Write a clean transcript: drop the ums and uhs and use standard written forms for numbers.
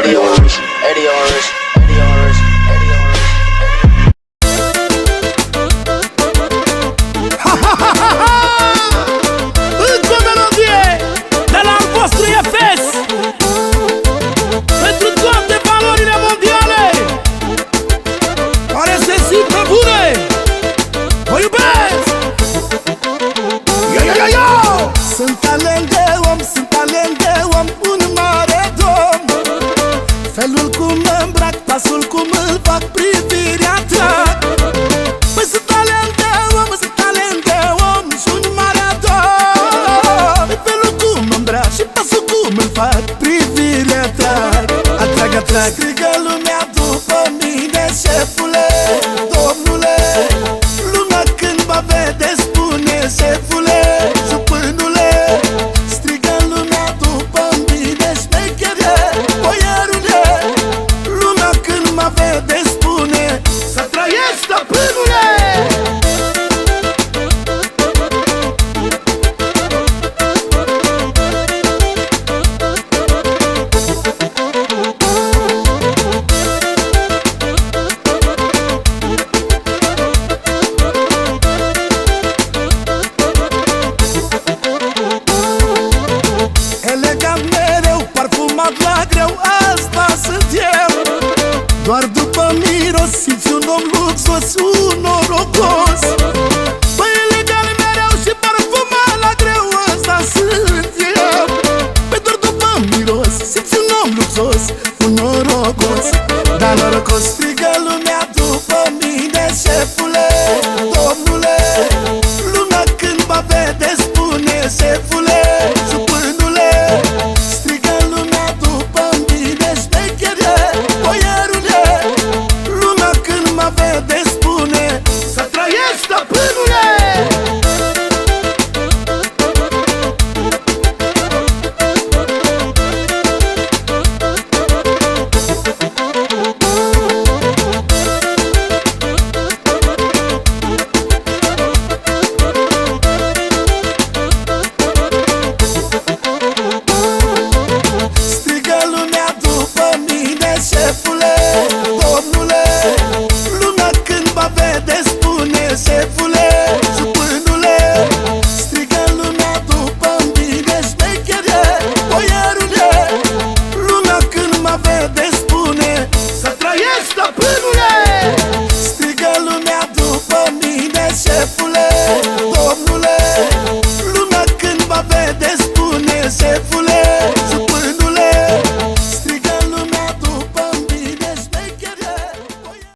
Eddie Orange, Eddie Orange, Eddie Orange, Eddie Orange. Ha ha ha ha ha! Încă o melodie de la al vostru Efes pentru toate valorile mondiale care se simt bune. Vă iubesc! Yo! Sunt talent de om, sunt talent de om, un mare domn. Felul cum mă îmbrac, pasul cum îl fac, privirea trag. Păi sunt talent de om, sunt talent de om și un mare domn. Felul cum mă îmbrac și pasul cum îl fac, privirea trag. Atrag, atrag, strigă lumea după mine, șefule, domnule. Lumea când mă vede spune, șefule, jupânule. Strigă lumea după mine, șmechere, boierule. Lumea când mă vede spune, să trăiești, stăpânule! Elegant mereu, parfumat la greu, asta sunt eu. Doar după miros simți un om luxos, un norocos. Păi elegant mereu și parfumat la greu, asta sunt eu. Păi doar după miros simți un om luxos, un norocos. Dar norocos